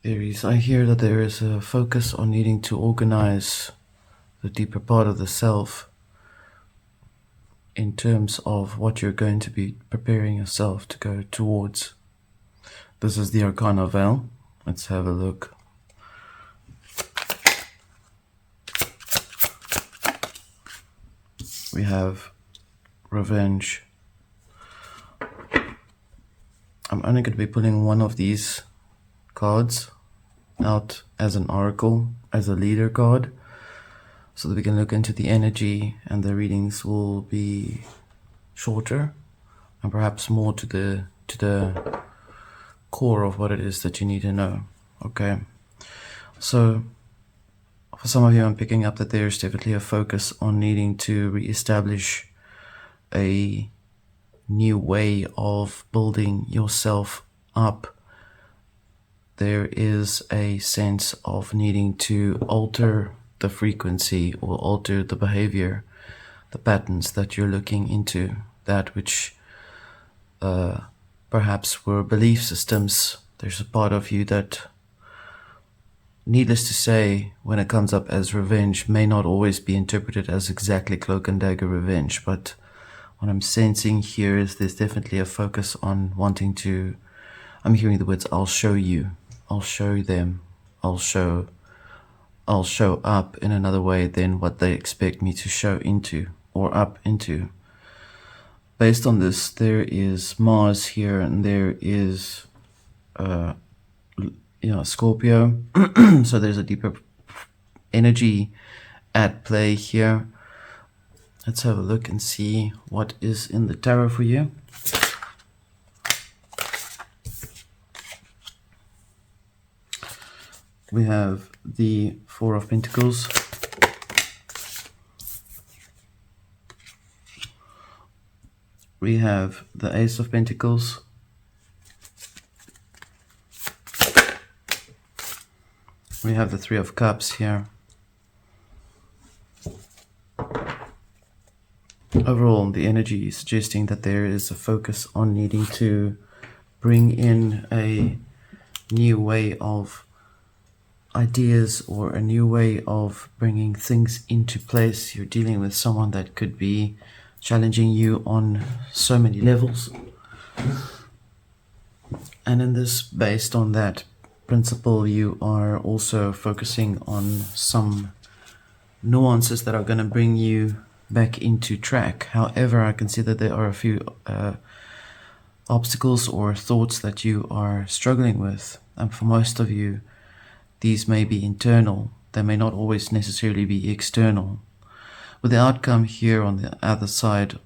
Aries, I hear that there is a focus on needing to organize the deeper part of the self in terms of what you're going to be preparing yourself to go towards. This is the Arcana Veil. Let's have a look. We have revenge. I'm only going to be pulling one of these cards out as an oracle, as a leader card, so that we can look into the energy, and the readings will be shorter and perhaps more to the core of what it is that you need to know. Okay, so for some of you, I'm picking up that there's definitely a focus on needing to reestablish a new way of building yourself up. There is a sense of needing to alter the frequency or alter the behavior, the patterns that you're looking into, that which perhaps were belief systems. There's a part of you that, needless to say, when it comes up as revenge, may not always be interpreted as exactly cloak and dagger revenge, but what I'm sensing here is there's definitely a focus on wanting to, I'm hearing the words, I'll show you, I'll show them, I'll show up in another way than what they expect me to show into or up into. Based on this, there is Mars here, and there is Scorpio. So there's a deeper energy at play here. Let's have a look and see what is in the tarot for you. We have the Four of Pentacles. We have the Ace of Pentacles. We have the Three of Cups here. Overall, the energy is suggesting that there is a focus on needing to bring in a new way of ideas or a new way of bringing things into place. You're dealing with someone that could be challenging you on so many levels. And in this, based on that principle, you are also focusing on some nuances that are going to bring you back into track. However, I can see that there are a few obstacles or thoughts that you are struggling with, and for most of you these may be internal. They may not always necessarily be external. With the outcome here on the other side,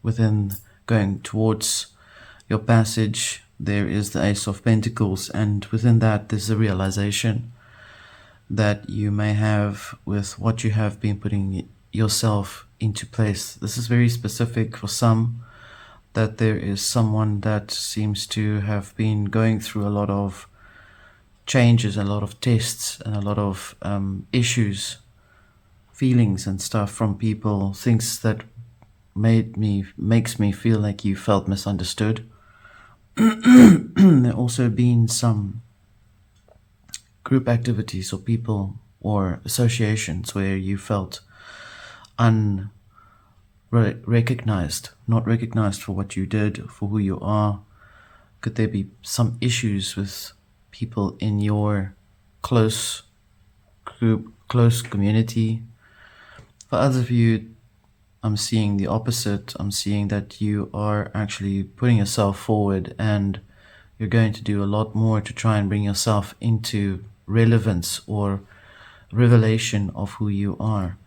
within going towards your passage, there is the Ace of Pentacles, and within that there's a realization that you may have with what you have been putting yourself into place. This is very specific for some, that there is someone that seems to have been going through a lot of changes, a lot of tests, and a lot of issues, feelings and stuff from people, things that makes me feel like you felt misunderstood. There also been some group activities or people or associations where you felt unrecognized, not recognized for what you did, for who you are. Could there be some issues with people in your close group, close community? For others of you, I'm seeing the opposite. I'm seeing that you are actually putting yourself forward, and you're going to do a lot more to try and bring yourself into relevance or revelation of who you are.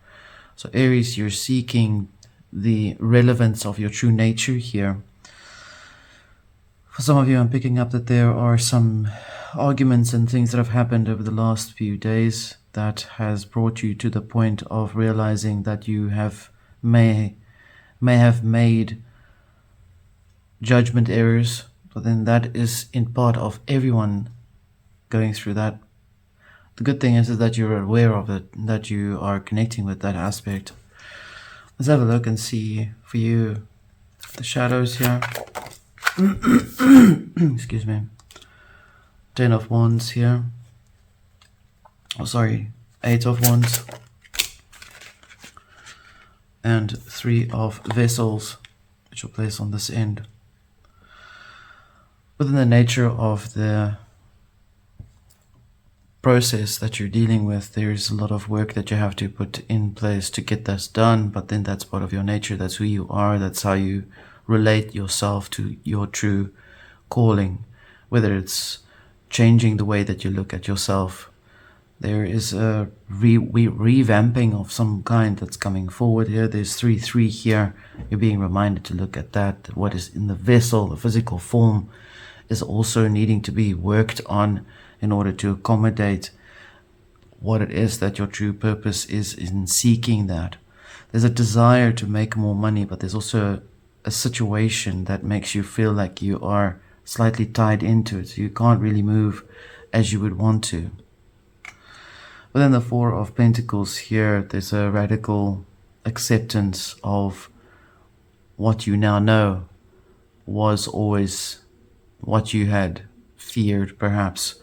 So Aries, you're seeking the relevance of your true nature here. For some of you, I'm picking up that there are some arguments and things that have happened over the last few days that has brought you to the point of realizing that you may have made judgment errors, but then that is in part of everyone going through that. The good thing is that you're aware of it, that you are connecting with that aspect. Let's have a look and see for you the shadows here. Excuse me. 10 of Wands here. Oh, sorry, 8 of Wands and 3 of Vessels, which will place on this end. Within the nature of the process that you're dealing with, there's a lot of work that you have to put in place to get this done, but then that's part of your nature, that's who you are, that's how you relate yourself to your true calling, whether it's changing the way that you look at yourself. There is a revamping of some kind that's coming forward here. There's 3-3 here. You're being reminded to look at that. What is in the vessel, the physical form, is also needing to be worked on in order to accommodate what it is that your true purpose is in seeking that. There's a desire to make more money, but there's also a situation that makes you feel like you are slightly tied into it. So you can't really move as you would want to. Within the 4 of Pentacles here, there's a radical acceptance of what you now know was always what you had feared, perhaps.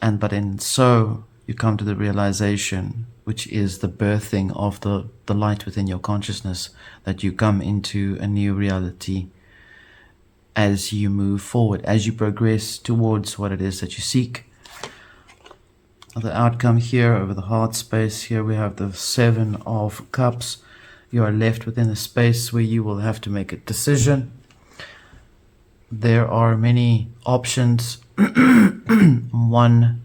But in so, you come to the realization, which is the birthing of the light within your consciousness, that you come into a new reality as you move forward, as you progress towards what it is that you seek. The outcome here over the heart space, here we have the 7 of Cups. You are left within a space where you will have to make a decision. There are many options. One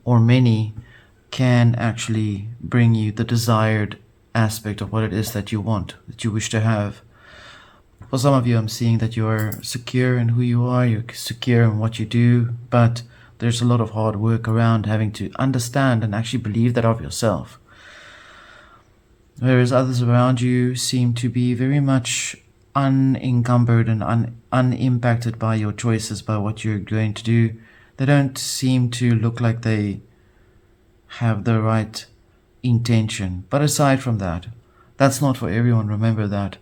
or many can actually bring you the desired aspect of what it is that you want, that you wish to have. For some of you, I'm seeing that you are secure in who you are, you're secure in what you do, but there's a lot of hard work around having to understand and actually believe that of yourself. Whereas others around you seem to be very much unencumbered and unimpacted by your choices, by what you're going to do. They don't seem to look like they have the right intention. But aside from that, that's not for everyone. Remember that.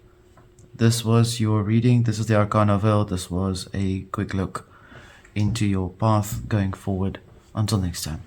This was your reading. This is the Arcana Veil. This was a quick look into your path going forward. Until next time.